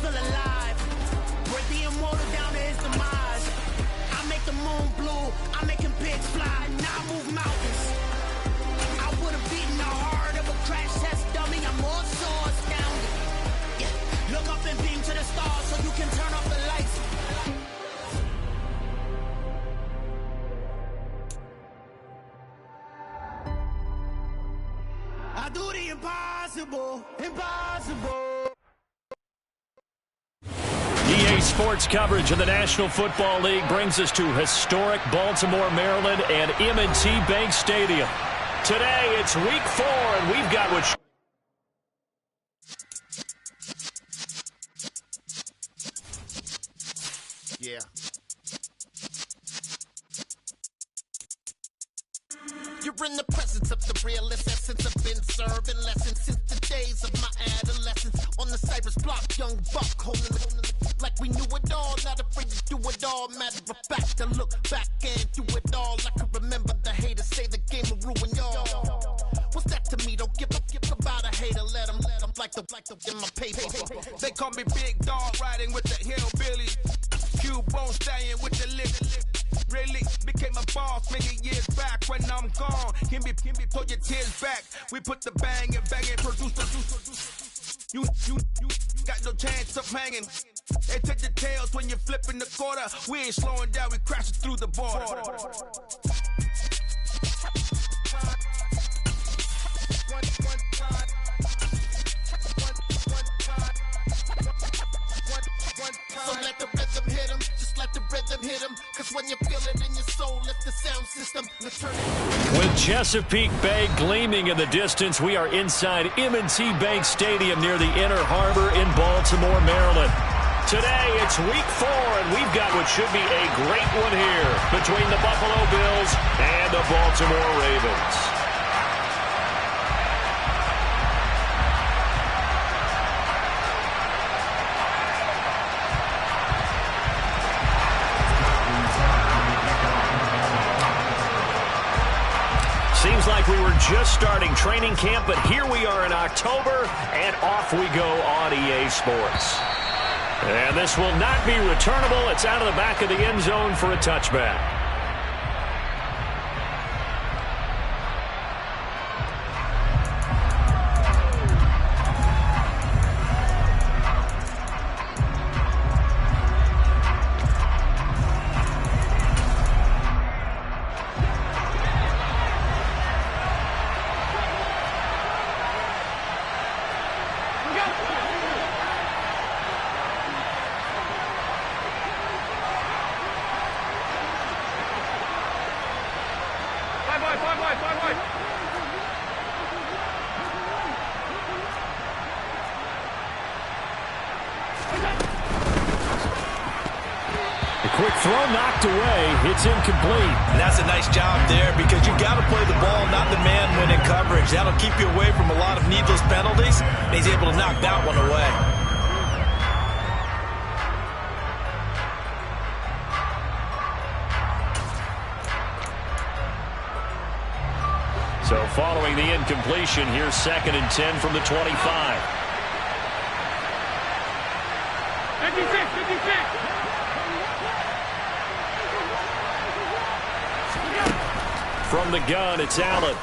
feel alive. Break the immortal down to his demise. I make the moon blue, I make him pigs fly. Now I move mountains. I would have beaten the heart of a crash test dummy. I'm more so astounded. Yeah. Look up and beam to the stars so you can turn off the lights. I do the impossible, impossible. EA Sports coverage of the National Football League brings us to historic Baltimore, Maryland, and M&T Bank Stadium. Today, it's Week 4, and we've got what... Yeah. You're in the presence of the realest essence. I've been serving lessons since the days of my adolescence. On the Cypress block, young buck, holding it like we knew it all. Not afraid to do it all. Matter of fact, I look back and do it all. I can remember the haters say the game will ruin y'all. What's that to me? Don't give about a hater. Let them like the in my paper. They call me Big Dog, riding with the hillbillies. Cube-bone stallion with the lip. Really became a boss many years back. When I'm gone, can be pull your tears back. We put the bang and produce. You got no chance of hanging. They take the tails when you're flipping the quarter. We ain't slowing down, we crashing through the border. So let the rhythm hit him, just let the rhythm hit him. Cause when you feel it in your soul, lift the sound system. With Chesapeake Bay gleaming in the distance, we are inside M&T Bank Stadium near the Inner Harbor in Baltimore, Maryland. Today, it's Week 4, and we've got what should be a great one here between the Buffalo Bills and the Baltimore Ravens. Seems like we were just starting training camp, but here we are in October, and off we go on EA Sports. And this will not be returnable. It's out of the back of the end zone for a touchback. Quick throw knocked away. It's incomplete. And that's a nice job there because you got to play the ball, not the man when in coverage. That'll keep you away from a lot of needless penalties, and he's able to knock that one away. So following the incompletion, here's 2nd and 10 from the 25. 56. From the gun, it's Allen.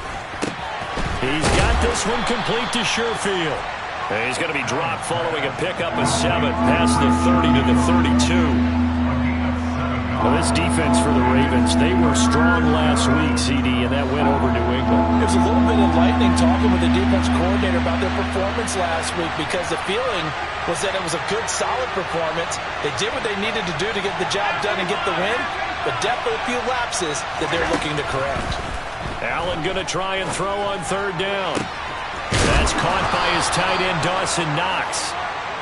He's got this one complete to Sherfield. And he's going to be dropped following a pickup of 7 past the 30 to the 32. Well, this defense for the Ravens, they were strong last week, CD, and that went over New England. It was a little bit enlightening talking with the defense coordinator about their performance last week because the feeling was that it was a good, solid performance. They did what they needed to do to get the job done and get the win, but definitely a few lapses that they're looking to correct. Allen going to try and throw on 3rd down. That's caught by his tight end, Dawson Knox.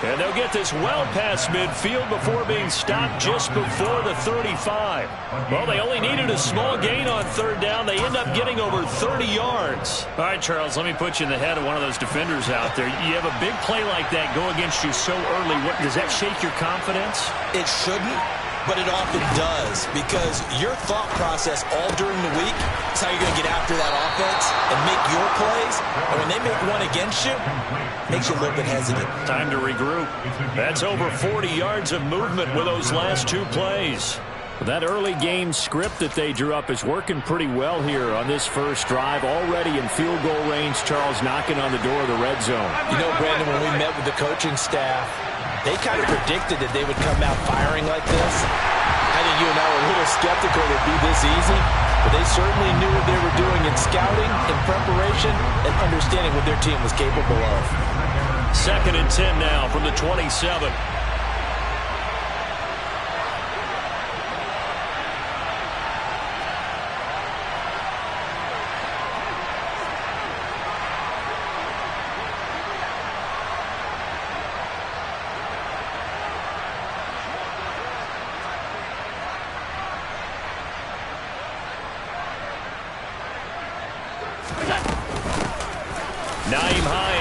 And they'll get this well past midfield before being stopped just before the 35. Well, they only needed a small gain on 3rd down. They end up getting over 30 yards. All right, Charles, let me put you in the head of one of those defenders out there. You have a big play like that go against you so early. Does that shake your confidence? It shouldn't. but it often does, because your thought process all during the week is how you're going to get after that offense and make your plays. And when they make one against you, it makes you a little bit hesitant. Time to regroup. That's over 40 yards of movement with those last 2 plays. That early game script that they drew up is working pretty well here on this first drive. Already in field goal range, Charles knocking on the door of the red zone. You know, Brandon, when we met with the coaching staff, they kind of predicted that they would come out firing like this. I think you and I were a little skeptical it'd be this easy, but they certainly knew what they were doing in scouting, in preparation, and understanding what their team was capable of. 2nd and 10 now from the 27.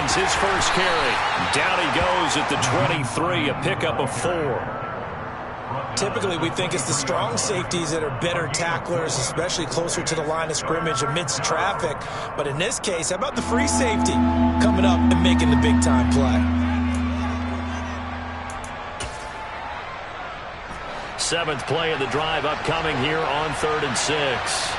His first carry. Down he goes at the 23, a pickup of 4. Typically, we think it's the strong safeties that are better tacklers, especially closer to the line of scrimmage amidst traffic. But in this case, how about the free safety coming up and making the big-time play? 7th play of the drive upcoming here on 3rd and 6.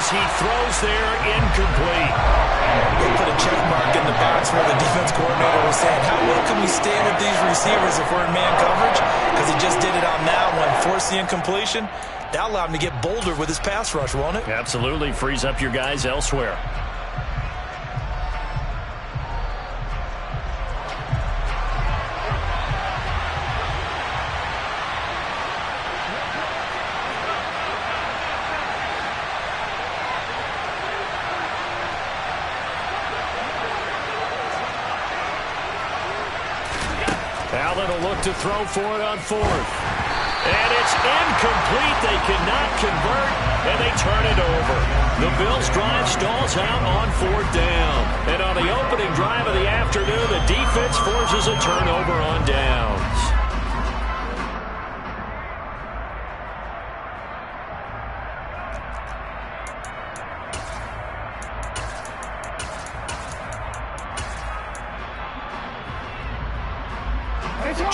He throws there, incomplete. They put a check mark in the box where the defense coordinator was saying, how well can we stay with these receivers if we're in man coverage? Because he just did it on that one, forced the incompletion. That allowed him to get bolder with his pass rush, won't it? Absolutely, frees up your guys elsewhere. Allen will look to throw for it on 4th. And it's incomplete. They cannot convert, and they turn it over. The Bills' drive stalls out on 4th down. And on the opening drive of the afternoon, the defense forces a turnover on downs.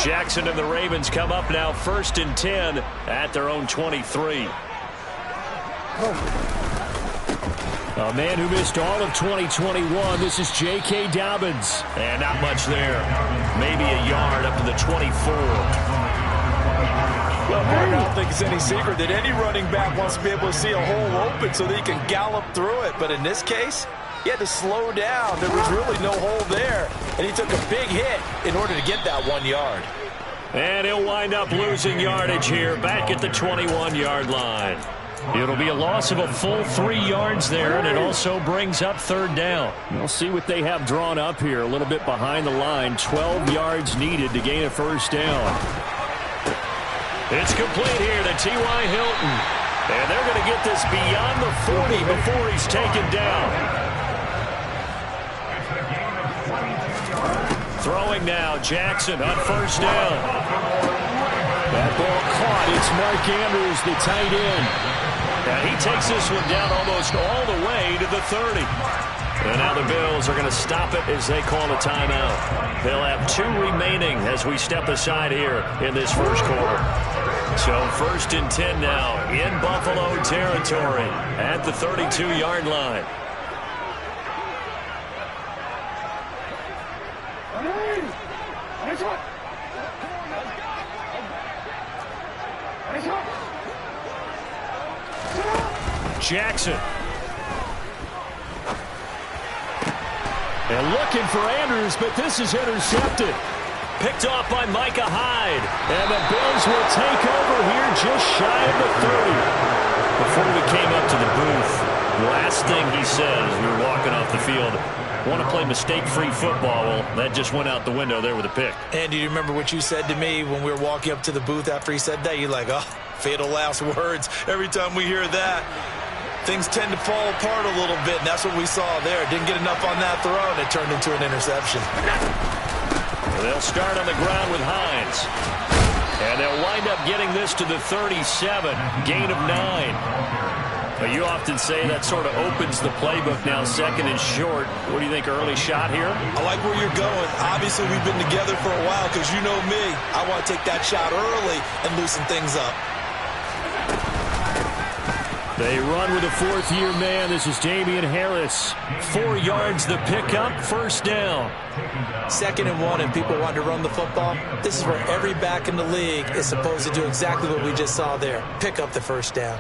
Jackson and the Ravens come up now 1st and 10 at their own 23. A man who missed all of 2021. This is J.K. Dobbins. And not much there. Maybe a yard up to the 24. Well, Martin, I don't think it's any secret that any running back wants to be able to see a hole open so that he can gallop through it. But in this case, he had to slow down. There was really no hole there. And he took a big hit in order to get that 1 yard. And he'll wind up losing yardage here back at the 21-yard line. It'll be a loss of a full 3 yards there, and it also brings up 3rd down. We'll see what they have drawn up here a little bit behind the line. 12 yards needed to gain a 1st down. It's complete here to T.Y. Hilton. And they're going to get this beyond the 40 before he's taken down. Throwing now, Jackson on 1st down. That ball caught. It's Mark Andrews, the tight end. And he takes this one down almost all the way to the 30. And now the Bills are going to stop it as they call a timeout. They'll have 2 remaining as we step aside here in this first quarter. So 1st and 10 now in Buffalo territory at the 32-yard line. Jackson. And looking for Andrews, but this is intercepted. Picked off by Micah Hyde. And the Bills will take over here just shy of the 30. Before we came up to the booth, the last thing he said as we were walking off the field, want to play mistake-free football. Well, that just went out the window there with a pick. And do you remember what you said to me when we were walking up to the booth after he said that? You're like, oh, fatal last words. Every time we hear that, things tend to fall apart a little bit, and that's what we saw there. Didn't get enough on that throw, and it turned into an interception. They'll start on the ground with Hines. And they'll wind up getting this to the 37, gain of 9. But you often say that sort of opens the playbook now, second and short. What do you think, early shot here? I like where you're going. Obviously, we've been together for a while because you know me. I want to take that shot early and loosen things up. They run with a fourth-year man. This is Damian Harris. 4 yards the pickup, first down. 2nd and 1, and people want to run the football. This is where every back in the league is supposed to do exactly what we just saw there. Pick up the first down.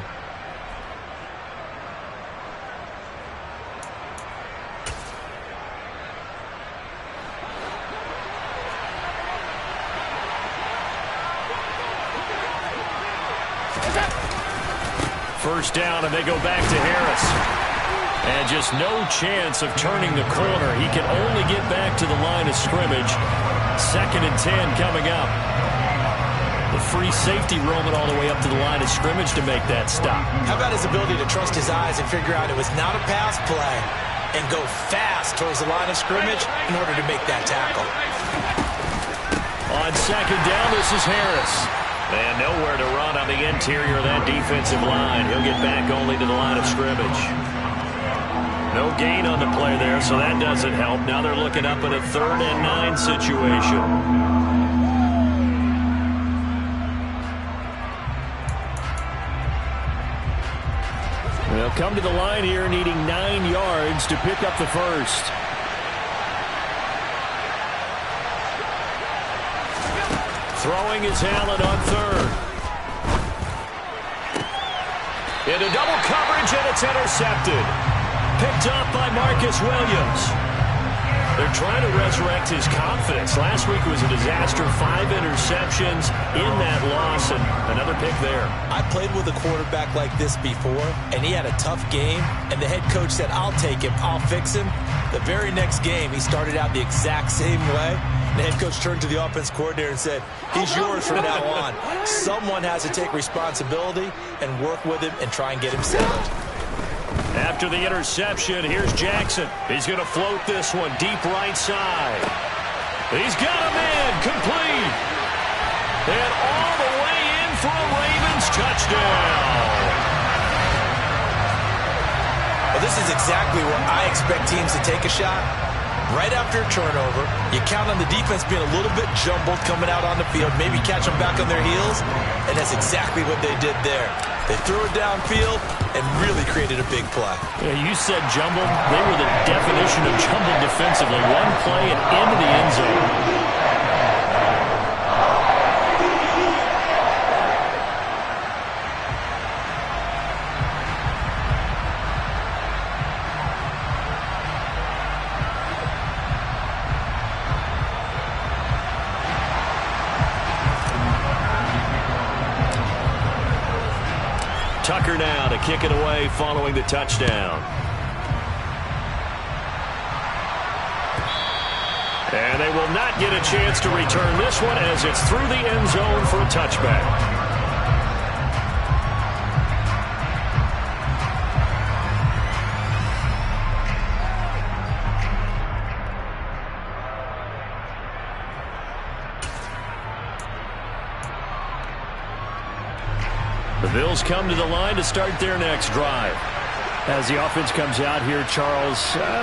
First down, and they go back to Harris. And just no chance of turning the corner. He can only get back to the line of scrimmage. 2nd and 10 coming up. The free safety roaming all the way up to the line of scrimmage to make that stop. How about his ability to trust his eyes and figure out it was not a pass play and go fast towards the line of scrimmage in order to make that tackle. On 2nd down, this is Harris. And nowhere to run on the interior of that defensive line. He'll get back only to the line of scrimmage. No gain on the play there, so that doesn't help. Now they're looking up in a 3rd and 9 situation. They'll come to the line here needing 9 yards to pick up the first. Throwing is Allen on 3rd. Into double coverage, and it's intercepted. Picked up by Marcus Williams. They're trying to resurrect his confidence. Last week was a disaster. 5 interceptions in that loss, and another pick there. I played with a quarterback like this before, and he had a tough game, and the head coach said, I'll take him, I'll fix him. The very next game, he started out the exact same way. The head coach turned to the offense coordinator and said, he's yours from now on. Someone has to take responsibility and work with him and try and get him settled. After the interception, here's Jackson. He's going to float this one deep right side. He's got a man, complete. And all the way in for a Ravens touchdown. Well, this is exactly where I expect teams to take a shot. Right after a turnover, you count on the defense being a little bit jumbled coming out on the field, maybe catch them back on their heels, and that's exactly what they did there. They threw it downfield and really created a big play. Yeah, you said jumbled. They were the definition of jumbled defensively. One play and into the end zone. Tucker now to kick it away following the touchdown. And they will not get a chance to return this one as it's through the end zone for a touchback. The Bills come to the line to start their next drive. As the offense comes out here, Charles,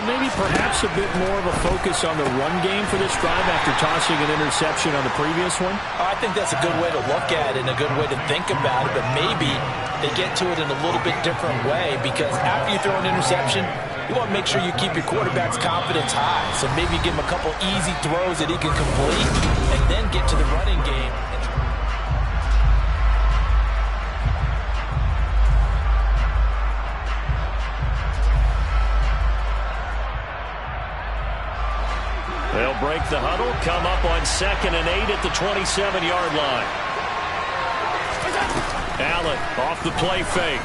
maybe perhaps a bit more of a focus on the run game for this drive after tossing an interception on the previous one? I think that's a good way to look at it and a good way to think about it, but maybe they get to it in a little bit different way because after you throw an interception, you want to make sure you keep your quarterback's confidence high. So maybe give him a couple easy throws that he can complete and then get to the running game. They'll break the huddle, come up on 2nd and 8 at the 27-yard line. Allen off the play fake.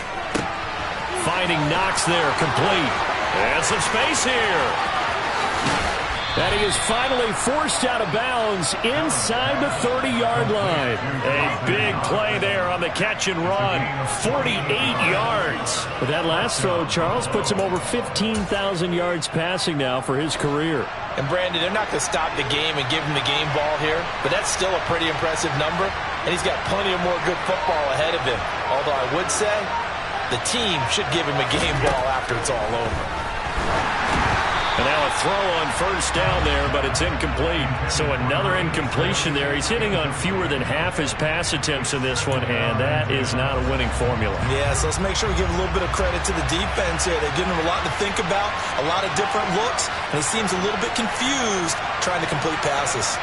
Finding Knox there, complete. And some space here. And he is finally forced out of bounds inside the 30-yard line. A big play there on the catch and run. 48 yards. But that last throw, Charles, puts him over 15,000 yards passing now for his career. And, Brandon, they're not going to stop the game and give him the game ball here, but that's still a pretty impressive number, and he's got plenty of more good football ahead of him. Although I would say the team should give him a game ball after it's all over. And now a throw on first down there, but it's incomplete. So another incompletion there. He's hitting on fewer than half his pass attempts in this one, and that is not a winning formula. Yeah, so let's make sure we give a little bit of credit to the defense here. They've given him a lot to think about, a lot of different looks, and he seems a little bit confused trying to complete passes.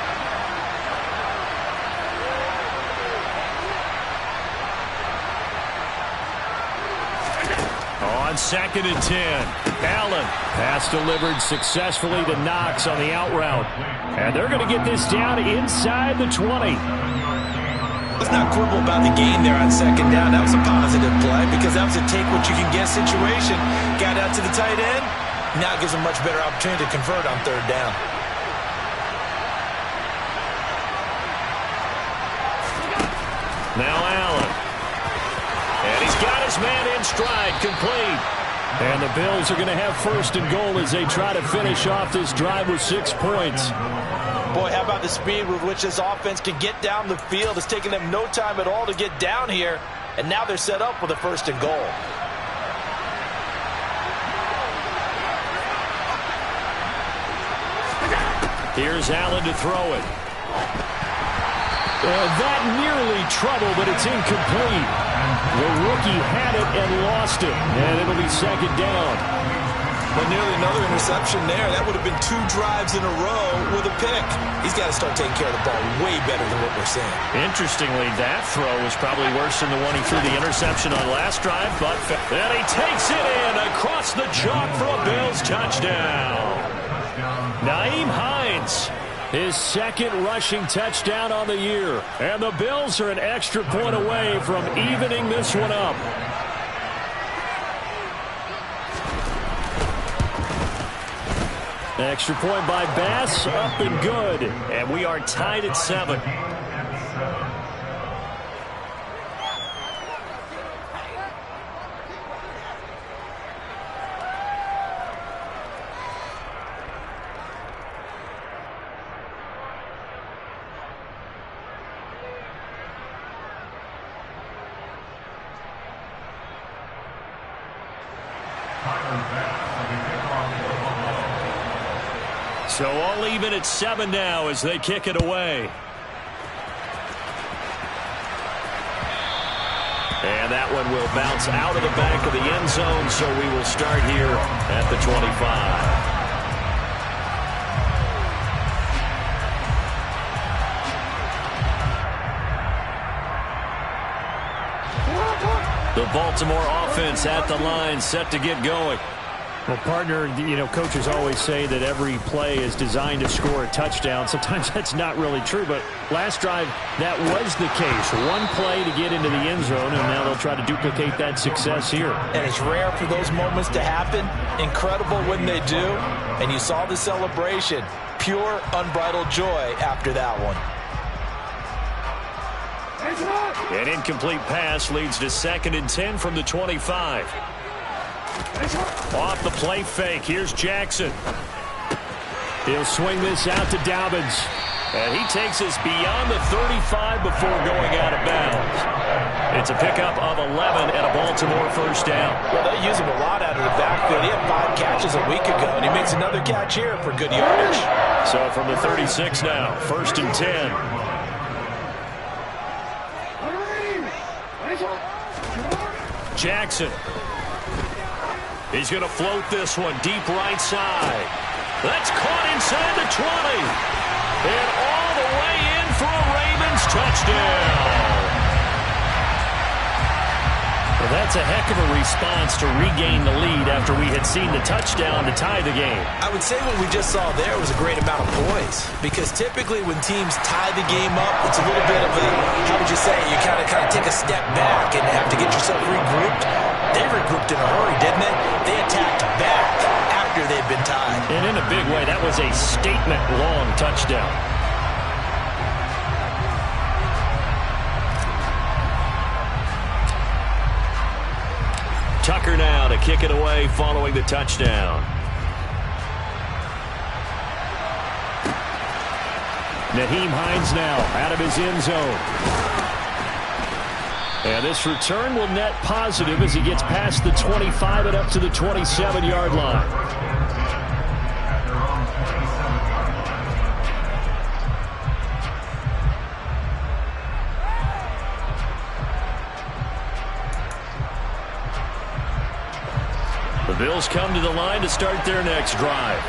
On 2nd and 10, Allen. Pass delivered successfully to Knox on the out route. And they're going to get this down inside the 20. Let's not quibble about the gain there on 2nd down. That was a positive play because that was a take-what-you-can-get situation. Got out to the tight end. Now gives him a much better opportunity to convert on 3rd down. Now Allen. And he's got his man in stride, complete. And the Bills are going to have 1st and goal as they try to finish off this drive with 6 points. Boy, how about the speed with which this offense can get down the field? It's taking them no time at all to get down here. And now they're set up with a 1st and goal. Here's Allen to throw it. That nearly trouble, but it's incomplete. The rookie had it and lost it, and it'll be 2nd down. But nearly another interception there. That would have been 2 drives in a row with a pick. He's got to start taking care of the ball way better than what we're seeing. Interestingly, that throw was probably worse than the one he threw the interception on last drive, but then he takes it in across the chalk for a Bills touchdown. Nyheim Hines. His 2nd rushing touchdown on the year. And the Bills are an extra point away from evening this one up. Extra point by Bass, up and good. And we are tied at 7. So all even at 7 now as they kick it away. And that one will bounce out of the back of the end zone, so we will start here at the 25. The Baltimore offense at the line, set to get going. Well, partner, coaches always say that every play is designed to score a touchdown. Sometimes that's not really true, but last drive, that was the case. One play to get into the end zone, and now they'll try to duplicate that success here. And it's rare for those moments to happen. Incredible when they do. And you saw the celebration. Pure, unbridled joy after that one. An incomplete pass leads to 2nd and 10 from the 25. Off the play fake, here's Jackson. He'll swing this out to Dobbins. And he takes us beyond the 35 before going out of bounds. It's a pickup of 11 and a Baltimore 1st down. Well, they use him a lot out of the backfield. He had 5 catches a week ago, and he makes another catch here for good yardage. So from the 36 now, 1st and 10. Jackson. He's going to float this one deep right side. That's caught inside the 20. And all the way in for a Ravens touchdown. Well, that's a heck of a response to regain the lead after we had seen the touchdown to tie the game. I would say what we just saw there was a great amount of poise. Because typically when teams tie the game up, it's a little bit of a, how would you say, you kind of take a step back and have to get yourself regrouped. They regrouped in a hurry, didn't they? They attacked back after they'd been tied. And in a a big way. That was a statement-long touchdown. Tucker now to kick it away following the touchdown. Nyheim Hines now out of his end zone. And this return will net positive as he gets past the 25 and up to the 27-yard line. The Bills come to the line to start their next drive.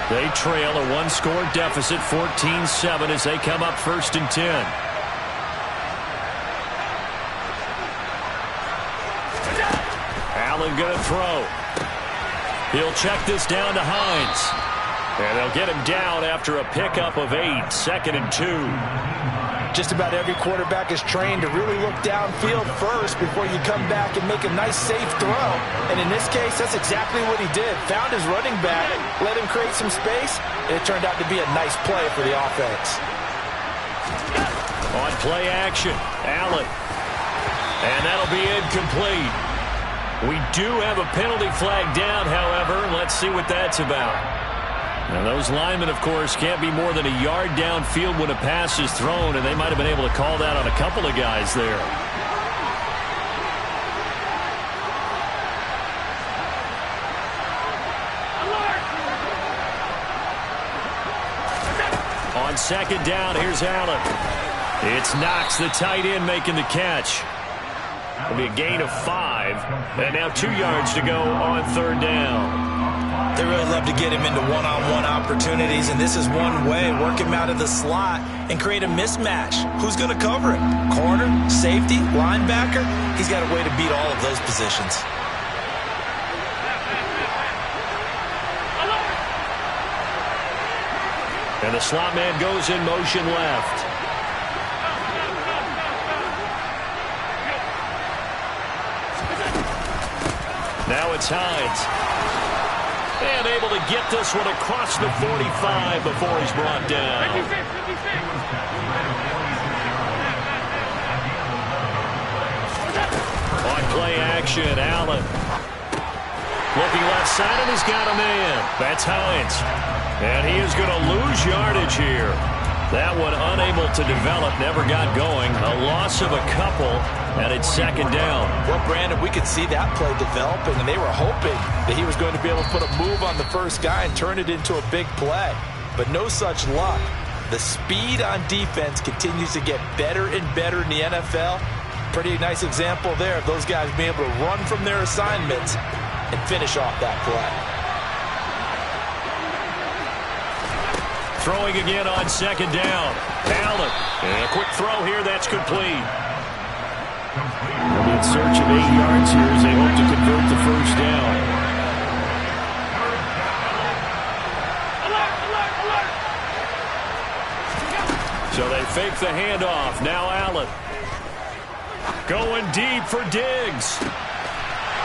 They trail a one-score deficit, 14-7, as they come up 1st and 10. Allen going to throw. He'll check this down to Hines. And they'll get him down after a pickup of 8, 2nd and 2. Just about every quarterback is trained to really look downfield first before you come back and make a nice, safe throw. And in this case, that's exactly what he did. Found his running back, let him create some space, and it turned out to be a nice play for the offense. On play action, Allen. And that'll be incomplete. We do have a penalty flag down, however. Let's see what that's about. Now, those linemen, of course, can't be more than a yard downfield when a pass is thrown, and they might have been able to call that on a couple of guys there. On 2nd down, here's Allen. It's Knox, the tight end, making the catch. It'll be a gain of 5, and now 2 yards to go on 3rd down. They really love to get him into one-on-one opportunities, and this is one way. Work him out of the slot and create a mismatch. Who's going to cover him? Corner, safety, linebacker? He's got a way to beat all of those positions. And the slot man goes in motion left. Now it's Hines. And able to get this one across the 45 before he's brought down. On play action, Allen. Looking left side, and he's got a man. That's Hines. And he is going to lose yardage here. That one unable to develop, never got going. A loss of a couple, and it's 2nd down. Well, Brandon, we could see that play developing, and they were hoping that he was going to be able to put a move on the first guy and turn it into a big play. But no such luck. The speed on defense continues to get better and better in the NFL. Pretty nice example there of those guys being able to run from their assignments and finish off that play. Throwing again on 2nd down. Allen. And a quick throw here. That's complete. They'll be in search of 8 yards here as they hope to convert the 1st down. So they fake the handoff. Now Allen. Going deep for Diggs.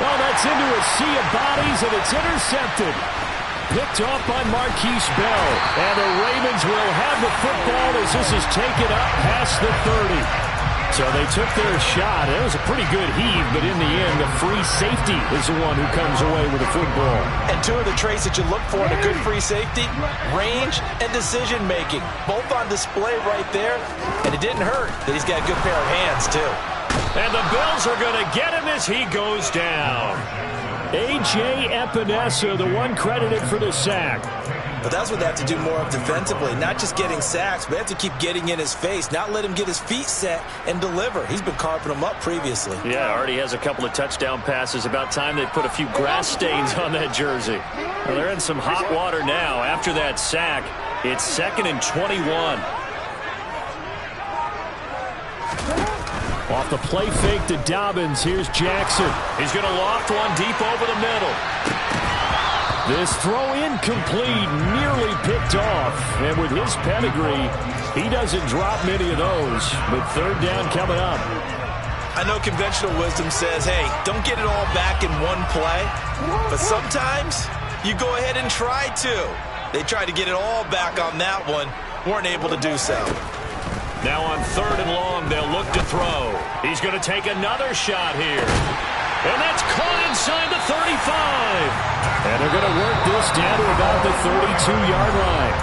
Well, that's into a sea of bodies, and it's intercepted. Picked off by Marquise Bell. And the Ravens will have the football as this is taken up past the 30. So they took their shot. It was a pretty good heave, but in the end, the free safety is the one who comes away with the football. And 2 of the traits that you look for in a good free safety, range and decision-making. Both on display right there. And it didn't hurt that he's got a good pair of hands, too. And the Bills are going to get him as he goes down. A.J. Epinesa, the one credited for the sack. But that's what they have to do more of defensively. Not just getting sacks, but they have to keep getting in his face. Not let him get his feet set and deliver. He's been carving them up previously. Yeah, already has a couple of touchdown passes. About time they put a few grass stains on that jersey. Well, they're in some hot water now. After that sack, it's 2nd and 21. Off the play fake to Dobbins. Here's Jackson. He's going to loft one deep over the middle. This throw incomplete, nearly picked off. And with his pedigree, he doesn't drop many of those. But 3rd down coming up. I know conventional wisdom says, hey, don't get it all back in one play. But sometimes you go ahead and try to. They tried to get it all back on that one. Weren't able to do so. Now on 3rd and long, they'll look to throw. He's going to take another shot here. And that's caught inside the 35. And they're going to work this down to about the 32-yard line.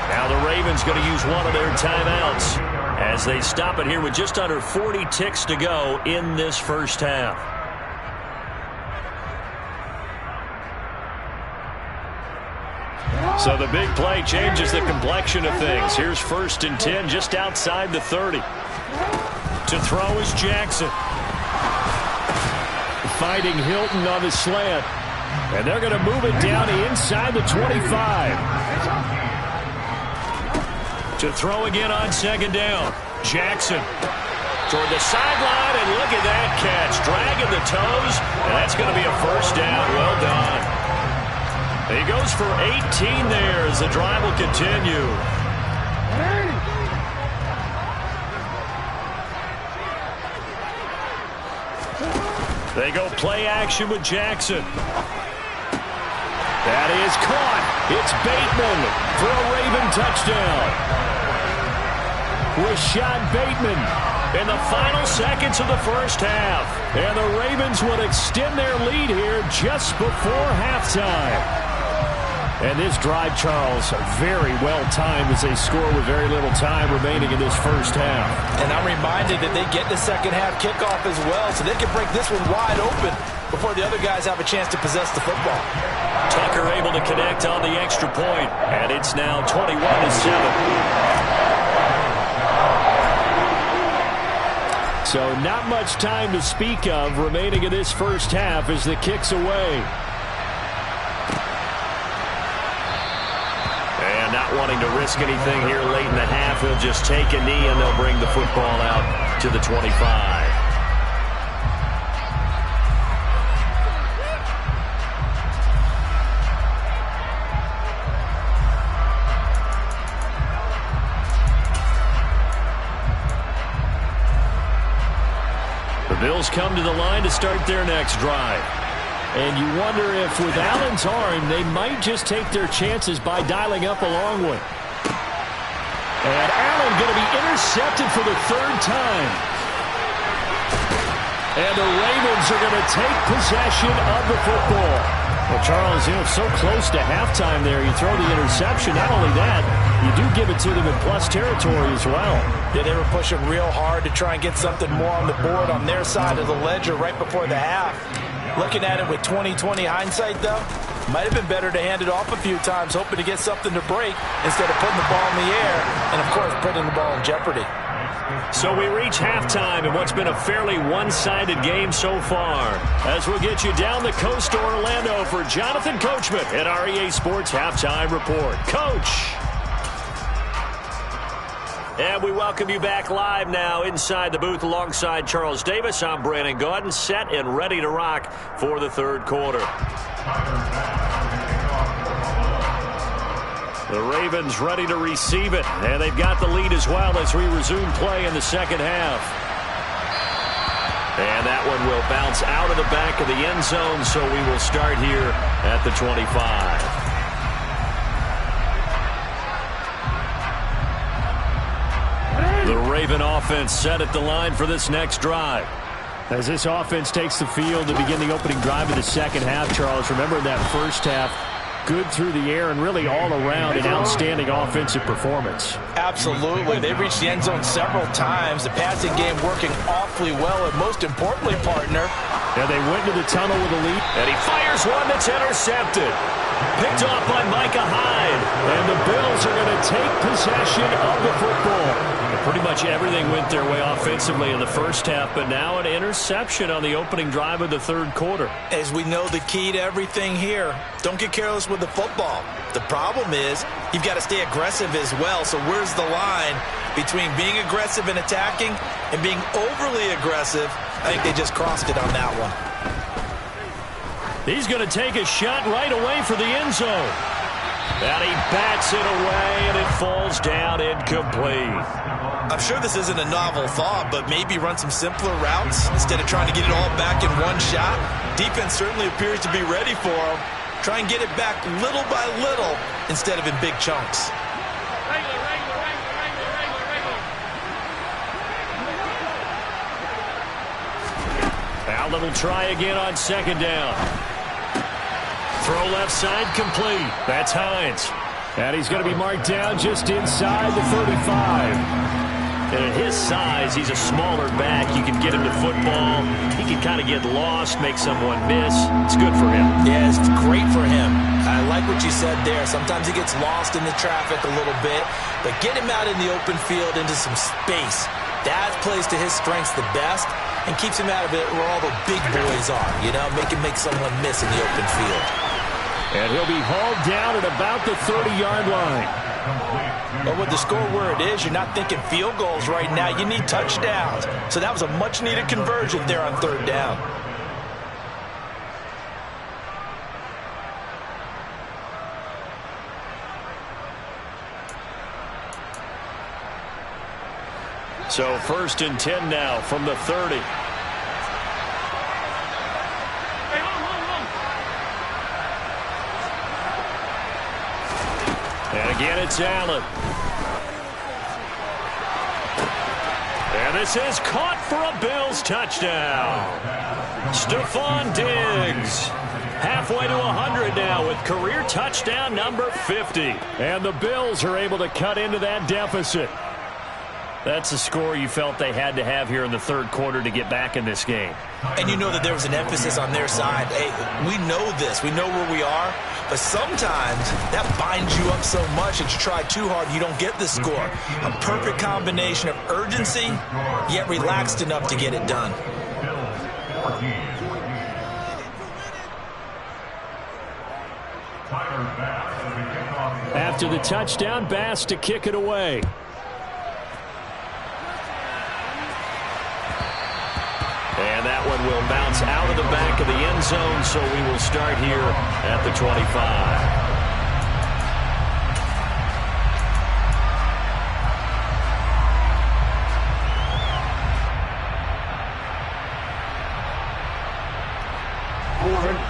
Now the Ravens going to use one of their timeouts as they stop it here with just under 40 ticks to go in this first half. So the big play changes the complexion of things. Here's 1st and 10 just outside the 30. To throw is Jackson. Fighting Hilton on the slant. And they're going to move it down inside the 25. To throw again on 2nd down. Jackson toward the sideline, and look at that catch. Dragging the toes, and that's going to be a 1st down. Well done. He goes for 18 there as the drive will continue. They go play action with Jackson. That is caught. It's Bateman for a Raven touchdown. Rashad Bateman in the final seconds of the first half. And the Ravens would extend their lead here just before halftime. And this drive, Charles, very well timed as they score with very little time remaining in this first half. And I'm reminded that they get the second half kickoff as well, so they can break this one wide open before the other guys have a chance to possess the football. Tucker able to connect on the extra point, and it's now 21-7. So not much time to speak of remaining in this first half as the kick's away. And not wanting to risk anything here late in the half, he'll just take a knee and they'll bring the football out to the 25. The Bills come to the line to start their next drive. And you wonder if with Allen's arm, they might just take their chances by dialing up a long one. And Allen going to be intercepted for the 3rd time. And the Ravens are going to take possession of the football. Well, Charles, so close to halftime there, you throw the interception. Not only that, you do give it to them in plus territory as well. Yeah, they were pushing real hard to try and get something more on the board on their side of the ledger right before the half. Looking at it with 20/20 hindsight, though, might have been better to hand it off a few times, hoping to get something to break instead of putting the ball in the air and, of course, putting the ball in jeopardy. So we reach halftime in what's been a fairly one-sided game so far. As we'll get you down the coast to Orlando for Jonathan Coachman at our EA Sports Halftime Report. Coach! And we welcome you back live now inside the booth alongside Charles Davis. I'm Brandon Gaudin, set and ready to rock for the 3rd quarter. The Ravens ready to receive it, and they've got the lead as well as we resume play in the second half. And that one will bounce out of the back of the end zone, so we will start here at the 25. The Raven offense set at the line for this next drive. As this offense takes the field to begin the opening drive of the second half, Charles, remember that first half, good through the air and really all around an outstanding offensive performance. Absolutely. They reached the end zone several times. The passing game working awfully well, and most importantly, partner. And they went to the tunnel with a lead. And he fires one that's intercepted. Picked off by Micah Hyde. And the Bills are going to take possession of the football. And pretty much everything went their way offensively in the first half, but now an interception on the opening drive of the 3rd quarter. As we know, the key to everything here, don't get careless with the football. The problem is you've got to stay aggressive as well. So where's the line between being aggressive and attacking and being overly aggressive? I think they just crossed it on that one. He's going to take a shot right away for the end zone. And he bats it away, and it falls down incomplete. I'm sure this isn't a novel thought, but maybe run some simpler routes instead of trying to get it all back in one shot. Defense certainly appears to be ready for him. Try and get it back little by little instead of in big chunks. Allen will try again on second down. Throw left side complete. That's Hines. And he's going to be marked down just inside the 35. And at his size, he's a smaller back. You can get him to football. He can kind of get lost, make someone miss. It's good for him. Yeah, it's great for him. I like what you said there. Sometimes he gets lost in the traffic a little bit. But get him out in the open field into some space. That plays to his strengths the best and keeps him out of it where all the big boys are. You know, make him make someone miss in the open field. And he'll be hauled down at about the 30-yard line. But with the score where it is, you're not thinking field goals right now. You need touchdowns. So that was a much-needed conversion there on third down. So 1st and 10 now from the 30. And again, it's Allen. And this is caught for a Bills touchdown. Stephon Diggs. Halfway to 100 now with career touchdown number 50. And the Bills are able to cut into that deficit. That's a score you felt they had to have here in the third quarter to get back in this game. And you know that there was an emphasis on their side. Hey, we know this. We know where we are. But sometimes that binds you up so much that you try too hard, you don't get the score. A perfect combination of urgency, yet relaxed enough to get it done. After the touchdown, Bass to kick it away. And that one will bounce out of the back of the end zone, so we will start here at the 25.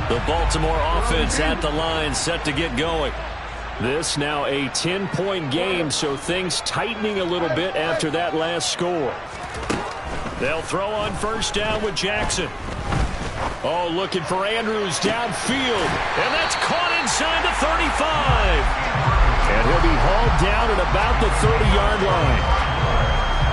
The Baltimore offense at the line, set to get going. This now a 10-point game, so things tightening a little bit after that last score. They'll throw on first down with Jackson. Oh, looking for Andrews downfield. And that's caught inside the 35. And he'll be hauled down at about the 30-yard line.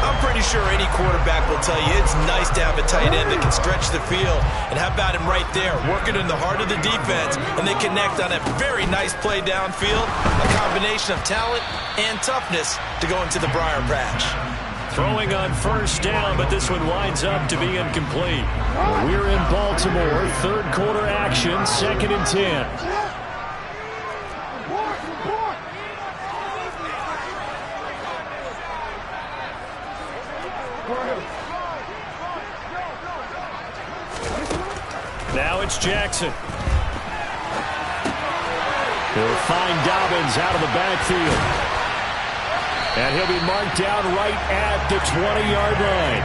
I'm pretty sure any quarterback will tell you it's nice to have a tight end that can stretch the field. And how about him right there, working in the heart of the defense, and they connect on a very nice play downfield, a combination of talent and toughness to go into the briar patch. Throwing on first down, but this one winds up to be incomplete. We're in Baltimore, third quarter action, 2nd and 10. Now it's Jackson. He'll find Dobbins out of the backfield. And he'll be marked down right at the 20-yard line.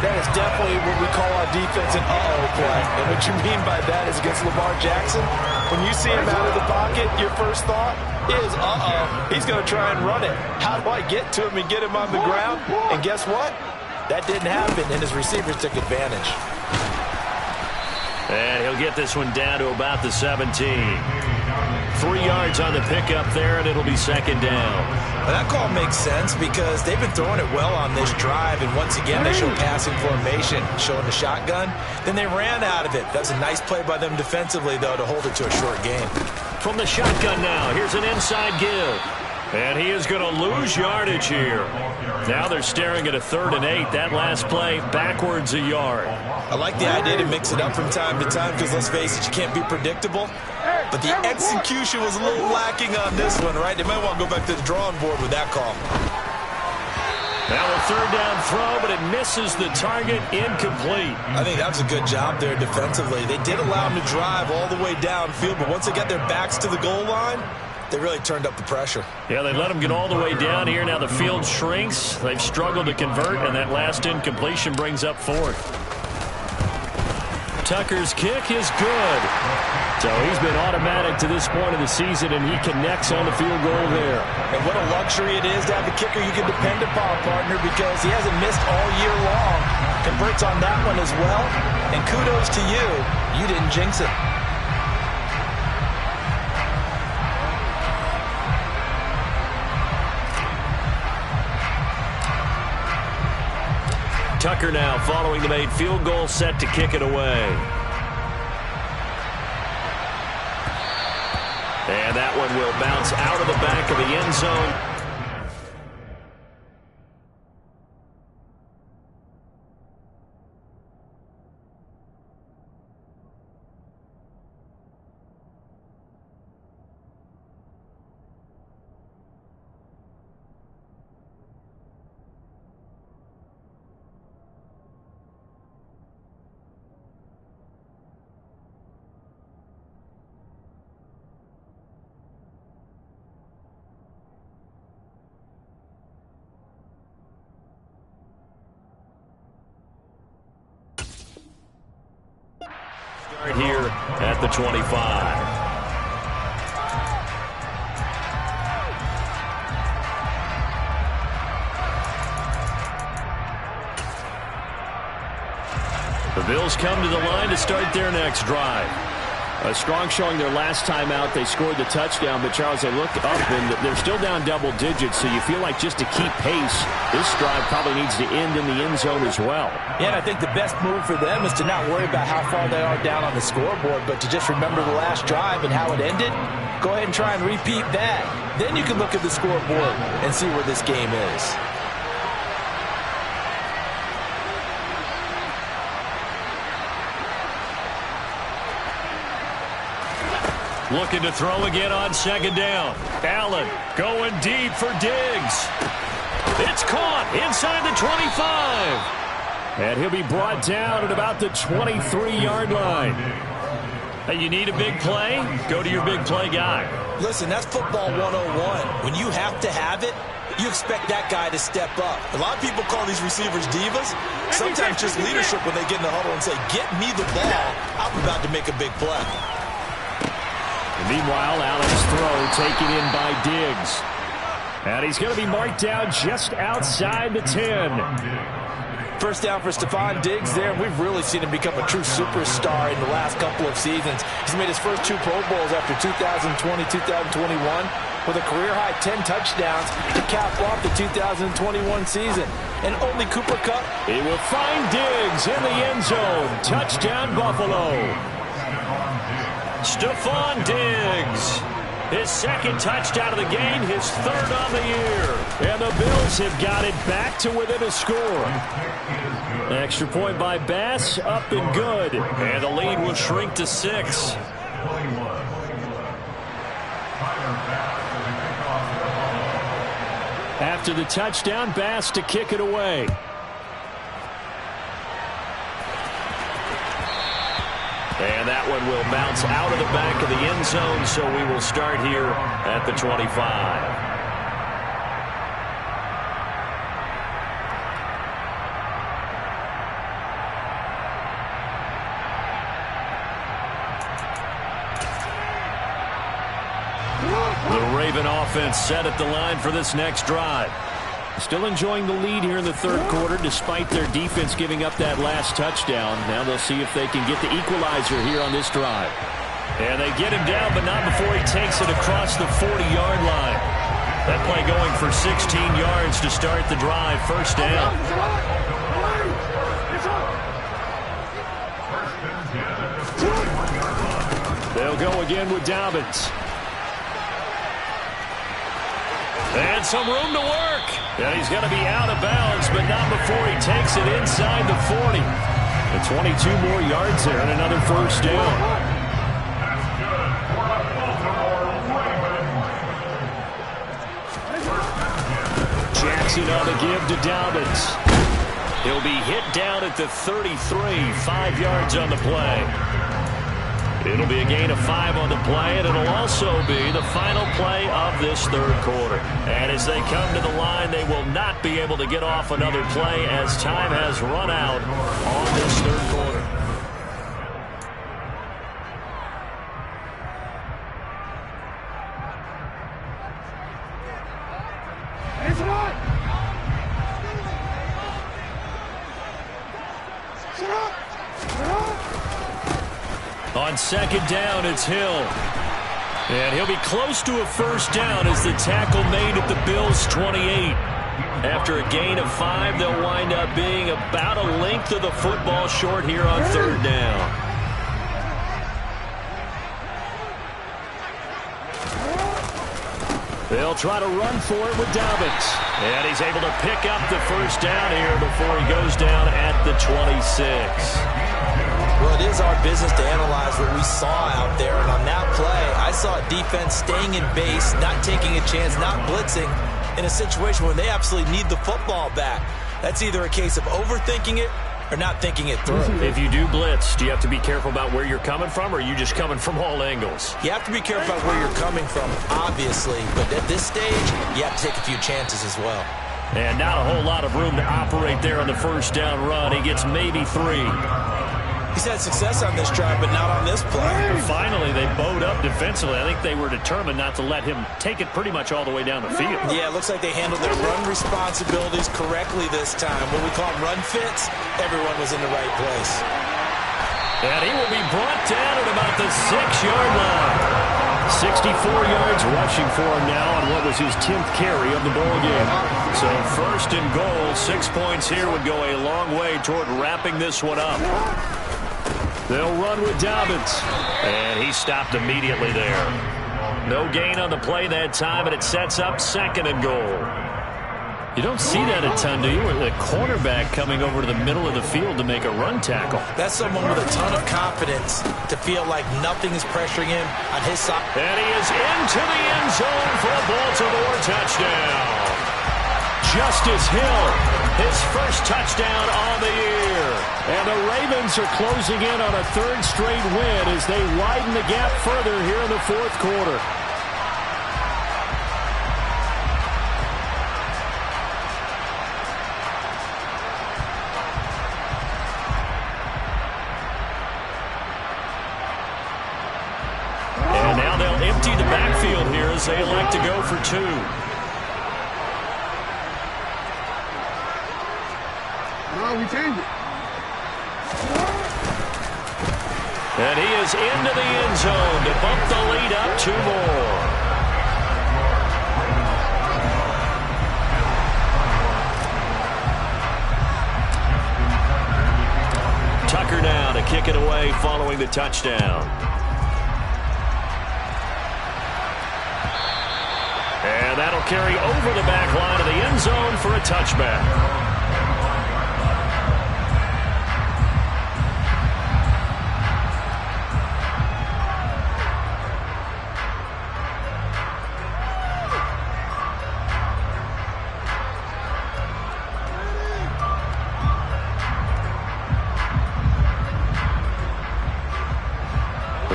That is definitely what we call our defense an uh-oh play. And what you mean by that is against Lamar Jackson, when you see him out of the pocket, your first thought is, uh-oh, he's going to try and run it. How do I get to him and get him on the ground? And guess what? That didn't happen, and his receivers took advantage. And he'll get this one down to about the 17. 3 yards on the pickup there, and it'll be 2nd down. Well, that call makes sense because they've been throwing it well on this drive, and once again they show passing formation, showing the shotgun. Then they ran out of it. That's a nice play by them defensively, though, to hold it to a short game. From the shotgun now, here's an inside give. And he is going to lose yardage here. Now they're staring at a 3rd and 8. That last play, backwards a yard. I like the idea to mix it up from time to time because, let's face it, you can't be predictable. But the execution was a little lacking on this one, right? They might want to go back to the drawing board with that call. Now a 3rd down throw, but it misses the target, incomplete. I think that was a good job there defensively. They did allow them to drive all the way downfield, but once they got their backs to the goal line, they really turned up the pressure. Yeah, they let them get all the way down here. Now the field shrinks. They've struggled to convert, and that last incompletion brings up 4th. Tucker's kick is good. So he's been automatic to this point of the season, and he connects on the field goal there. And what a luxury it is to have a kicker you can depend upon, partner, because he hasn't missed all year long. Converts on that one as well. And kudos to you. You didn't jinx it. Tucker now following the made field goal, set to kick it away. And that one will bounce out of the back of the end zone. Here at the 25. The Bills come to the line to start their next drive. A strong showing their last time out. They scored the touchdown, but Charles, they look up and they're still down double digits, so you feel like just to keep pace, this drive probably needs to end in the end zone as well. Yeah, and I think the best move for them is to not worry about how far they are down on the scoreboard, but to just remember the last drive and how it ended. Go ahead and try and repeat that. Then you can look at the scoreboard and see where this game is. Looking to throw again on second down. Allen going deep for Diggs. It's caught inside the 25. And he'll be brought down at about the 23-yard line. Hey, you need a big play? Go to your big play guy. Listen, that's football 101. When you have to have it, you expect that guy to step up. A lot of people call these receivers divas. Sometimes just leadership when they get in the huddle and say, get me the ball. I'm about to make a big play. And meanwhile, Allen's throw taken in by Diggs. And he's going to be marked down just outside the 10. First down for Stephon Diggs there. We've really seen him become a true superstar in the last couple of seasons. He's made his first 2 Pro Bowls after 2020, 2021 with a career-high 10 touchdowns to cap off the 2021 season. And only Cooper Kupp. He will find Diggs in the end zone. Touchdown, Buffalo. Stephon Diggs. His second touchdown of the game, his third on the year. And the Bills have got it back to within a score. Extra point by Bass, up and good. And the lead will shrink to 6. After the touchdown, Bass to kick it away. And that one will bounce out of the back of the end zone, so we will start here at the 25. The Raven offense set at the line for this next drive. Still enjoying the lead here in the third quarter despite their defense giving up that last touchdown. Now they'll see if they can get the equalizer here on this drive. And they get him down, but not before he takes it across the 40-yard line. That play going for 16 yards to start the drive. First down. They'll go again with Dobbins. And some room to work. And he's going to be out of bounds, but not before he takes it inside the 40. And 22 more yards there and another first down. Jackson on the give to Dobbins. He'll be hit down at the 33, 5 yards on the play. It'll be a gain of 5 on the play, and it'll also be the final play of this third quarter. And as they come to the line, they will not be able to get off another play as time has run out on this third quarter. On second down, it's Hill. And he'll be close to a first down as the tackle made at the Bills' 28. After a gain of 5, they'll wind up being about a length of the football short here on third down. They'll try to run for it with Dobbins. And he's able to pick up the first down here before he goes down at the 26. Well, it is our business to analyze what we saw out there. And on that play, I saw a defense staying in base, not taking a chance, not blitzing in a situation where they absolutely need the football back. That's either a case of overthinking it or not thinking it through. If you do blitz, do you have to be careful about where you're coming from, or are you just coming from all angles? You have to be careful about where you're coming from, obviously. But at this stage, you have to take a few chances as well. And not a whole lot of room to operate there on the first down run. He gets maybe 3. He's had success on this drive, but not on this play. Finally, they bowed up defensively. I think they were determined not to let him take it pretty much all the way down the field. Yeah, it looks like they handled their run responsibilities correctly this time. When we call them run fits, everyone was in the right place. And he will be brought down at about the 6-yard line. 64 yards rushing for him now on what was his 10th carry of the ball game. So first and goal, 6 points here would go a long way toward wrapping this one up. They'll run with Dobbins. And he stopped immediately there. No gain on the play that time, and it sets up second and goal. You don't see that a ton, do you? A cornerback coming over to the middle of the field to make a run tackle. That's someone with a ton of confidence to feel like nothing is pressuring him on his side. And he is into the end zone for a Baltimore touchdown. Justice Hill, his first touchdown on the year. And the Ravens are closing in on a 3rd straight win as they widen the gap further here in the 4th quarter. And now they'll empty the backfield here as they elect to go for 2. No, we changed it. And he is into the end zone to bump the lead up 2 more. Tucker now to kick it away following the touchdown. And that'll carry over the back line of the end zone for a touchback.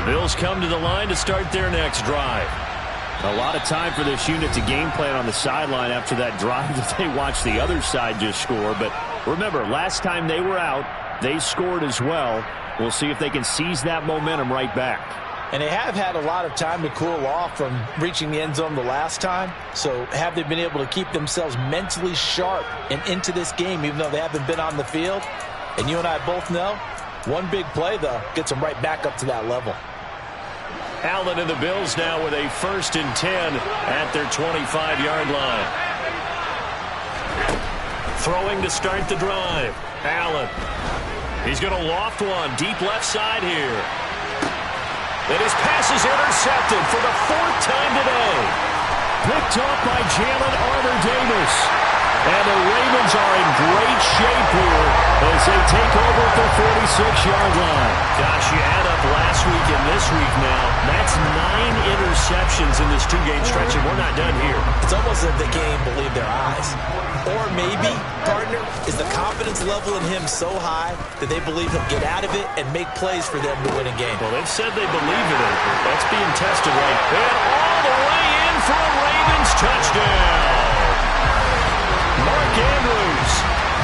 Bills come to the line to start their next drive. A lot of time for this unit to game plan on the sideline after that drive that they watched the other side just score. But remember, last time they were out, they scored as well. We'll see if they can seize that momentum right back. And they have had a lot of time to cool off from reaching the end zone the last time. So have they been able to keep themselves mentally sharp and into this game even though they haven't been on the field? And you and I both know, one big play, though, gets them right back up to that level. Allen and the Bills now with a 1st and 10 at their 25-yard line. Throwing to start the drive. Allen. He's going to loft one deep left side here. And his pass is intercepted for the 4th time today. Picked off by Jalen Armour-Davis. And the Ravens are in great shape here as they take over at the 46-yard line. Gosh, you add up last week and this week now. That's 9 interceptions in this 2-game stretch, and we're not done here. It's almost as if they can't even believe their eyes. Or maybe, partner, is the confidence level in him so high that they believe he'll get out of it and make plays for them to win a game. Well, they've said they believe in it. That's being tested right. And all the way in for a Ravens touchdown. Mark Andrews,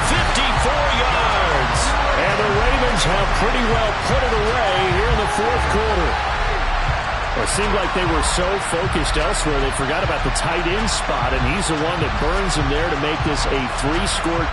54 yards. And the Ravens have pretty well put it away here in the 4th quarter. Well, it seemed like they were so focused elsewhere they forgot about the tight end spot, and he's the one that burns him there to make this a 3-score